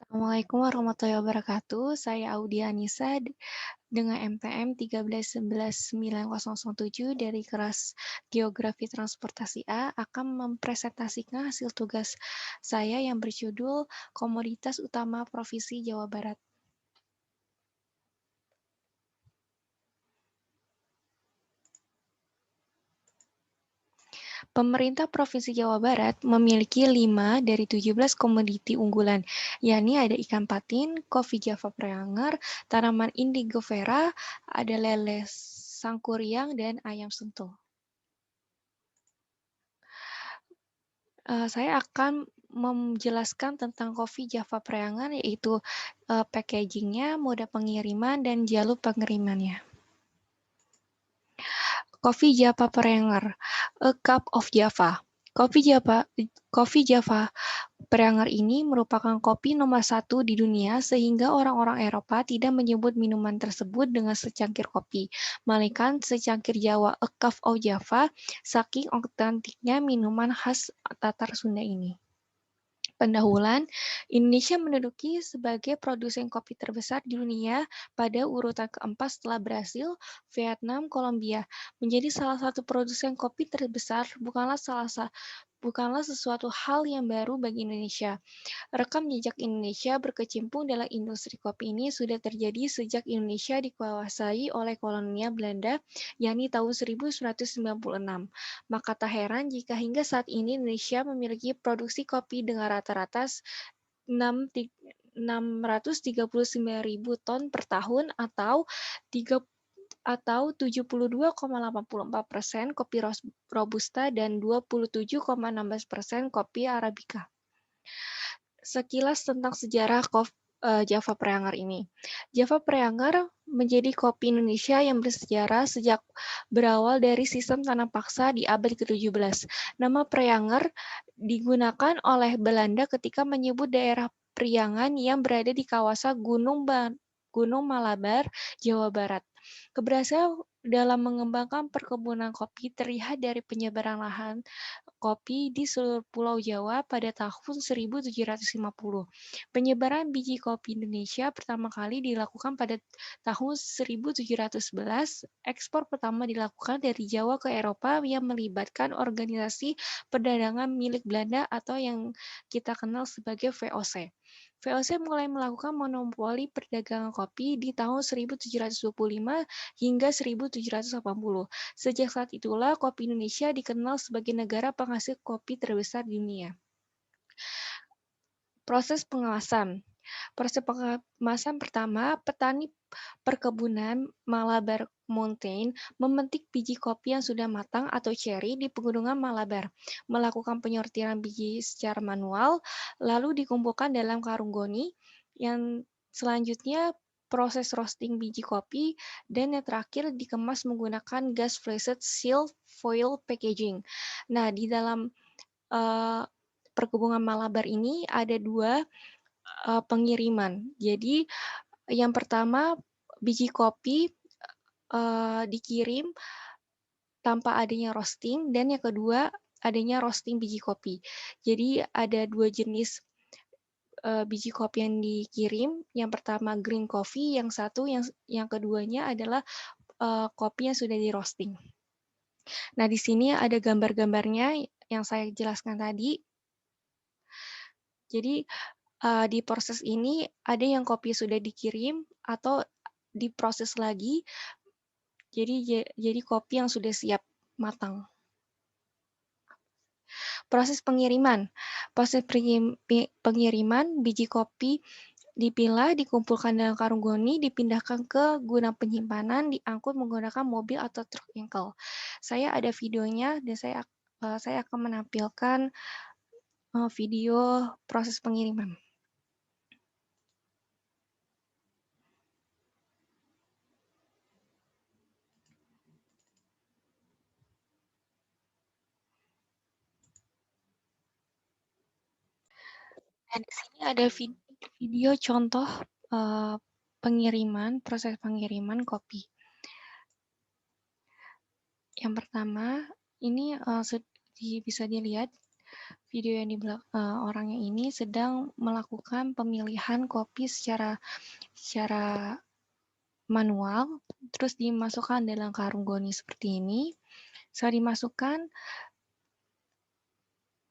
Assalamualaikum warahmatullahi wabarakatuh. Saya Audianisa dengan MPM 13119007 dari kelas Geografi Transportasi A akan mempresentasikan hasil tugas saya yang berjudul Komoditas Utama Provinsi Jawa Barat. Pemerintah Provinsi Jawa Barat memiliki 5 dari 17 komoditi unggulan, yakni ada ikan patin, kopi Java Preanger, tanaman indigo vera, ada lele sangkuriang, dan ayam sentul. Saya akan menjelaskan tentang kopi Java Preanger, yaitu packagingnya, mode pengiriman, dan jalur pengirimannya. Coffee Java Preanger, A Cup of Java. Kopi Java Preanger ini merupakan kopi nomor 1 di dunia sehingga orang-orang Eropa tidak menyebut minuman tersebut dengan secangkir kopi, melainkan secangkir Jawa, A Cup of Java, saking otentiknya minuman khas Tatar Sunda ini. Pendahuluan, Indonesia menduduki sebagai produsen kopi terbesar di dunia pada urutan keempat setelah Brasil, Vietnam, Kolombia. Menjadi salah satu produsen kopi terbesar bukanlah sesuatu hal yang baru bagi Indonesia. Rekam jejak Indonesia berkecimpung dalam industri kopi ini sudah terjadi sejak Indonesia dikuasai oleh kolonial Belanda, yakni tahun 1996. Maka tak heran jika hingga saat ini Indonesia memiliki produksi kopi dengan rata-rata 639.000 ton per tahun atau 72,84% kopi Robusta dan 27,16% kopi Arabica. Sekilas tentang sejarah Java Preanger ini. Java Preanger menjadi kopi Indonesia yang bersejarah sejak berawal dari sistem tanam paksa di abad ke-17. Nama Preanger digunakan oleh Belanda ketika menyebut daerah Priangan yang berada di kawasan Gunung Malabar, Jawa Barat. Keberhasilan dalam mengembangkan perkebunan kopi terlihat dari penyebaran lahan kopi di seluruh Pulau Jawa pada tahun 1750. Penyebaran biji kopi Indonesia pertama kali dilakukan pada tahun 1711. Ekspor pertama dilakukan dari Jawa ke Eropa yang melibatkan organisasi perdagangan milik Belanda atau yang kita kenal sebagai VOC. VOC mulai melakukan monopoli perdagangan kopi di tahun 1725 hingga 1780. Sejak saat itulah kopi Indonesia dikenal sebagai negara penghasil kopi terbesar di dunia. Proses pengemasan. Proses pengemasan pertama, petani perkebunan Malabar Mountain memetik biji kopi yang sudah matang atau cherry di pegunungan Malabar, melakukan penyortiran biji secara manual, lalu dikumpulkan dalam karung goni, yang selanjutnya proses roasting biji kopi, dan yang terakhir dikemas menggunakan gas flask seal foil packaging. Nah, di dalam perkebunan Malabar ini ada 2 pengiriman. Jadi yang pertama biji kopi dikirim tanpa adanya roasting, dan yang kedua adanya roasting biji kopi. Jadi ada 2 jenis biji kopi yang dikirim. Yang pertama green coffee, yang keduanya adalah kopi yang sudah di roasting. Nah, di sini ada gambar-gambarnya yang saya jelaskan tadi. Jadi di proses ini ada yang kopi sudah dikirim atau diproses lagi. Jadi kopi yang sudah siap matang. Proses pengiriman. Proses pengiriman biji kopi dipilah, dikumpulkan dalam karung goni, dipindahkan ke gudang penyimpanan, diangkut menggunakan mobil atau truk engkel. Saya ada videonya dan saya akan menampilkan video proses pengiriman. Dan di sini ada video contoh proses pengiriman kopi. Yang pertama, ini bisa dilihat Video yang orangnya ini sedang melakukan pemilihan kopi secara manual, terus dimasukkan dalam karung goni seperti ini. Setelah dimasukkan,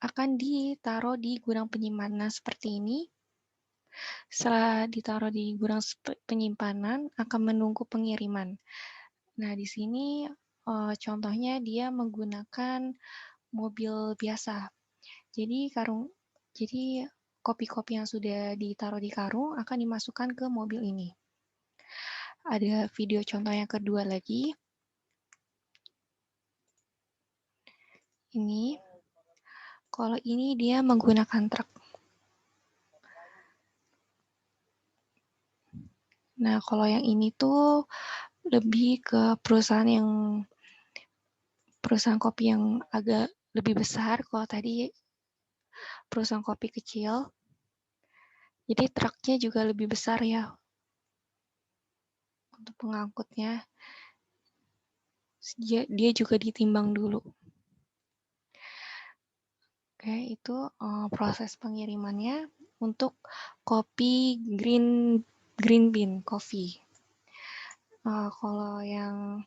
akan ditaruh di gudang penyimpanan seperti ini. Setelah ditaruh di gudang penyimpanan, akan menunggu pengiriman. Nah, di sini contohnya dia menggunakan mobil biasa. Jadi kopi-kopi yang sudah ditaruh di karung akan dimasukkan ke mobil ini. Ada video contoh yang kedua lagi. Ini, kalau ini dia menggunakan truk. Nah, kalau yang ini tuh lebih ke perusahaan kopi yang agak lebih besar. Kalau tadi perusahaan kopi kecil, jadi truknya juga lebih besar ya untuk pengangkutnya. Dia juga ditimbang dulu. Oke, itu proses pengirimannya untuk kopi green bean coffee. Kalau yang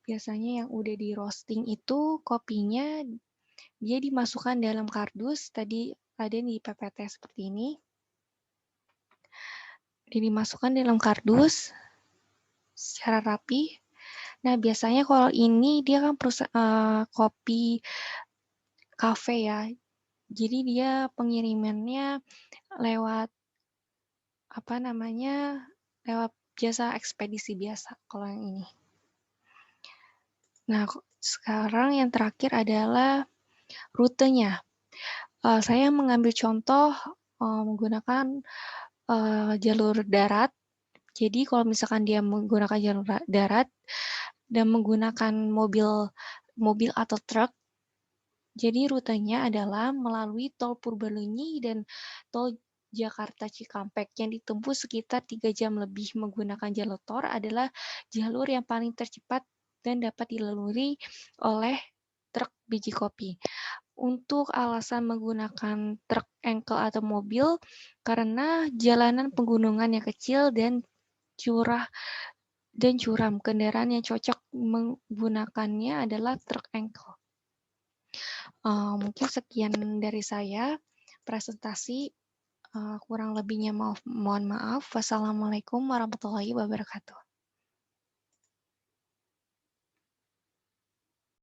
biasanya yang udah di roasting itu kopinya dia dimasukkan dalam kardus, tadi ada di PPT seperti ini. Dia dimasukkan dalam kardus secara rapi. Nah, biasanya kalau ini dia kan kopi cafe ya. Jadi dia pengirimannya lewat lewat jasa ekspedisi biasa kalau yang ini. Nah, sekarang yang terakhir adalah rutenya. Saya mengambil contoh menggunakan jalur darat. Jadi kalau misalkan dia menggunakan jalur darat dan menggunakan mobil atau truk, jadi rutenya adalah melalui tol Purbalunyi dan tol Jakarta Cikampek yang ditempuh sekitar 3 jam lebih. Menggunakan jalur tol adalah jalur yang paling tercepat dan dapat dilalui oleh truk biji kopi. Untuk alasan menggunakan truk engkel atau mobil, karena jalanan pegunungan yang kecil dan curam. Kendaraan yang cocok menggunakannya adalah truk engkel. Mungkin sekian dari saya presentasi. Kurang lebihnya mohon maaf. Wassalamualaikum warahmatullahi wabarakatuh.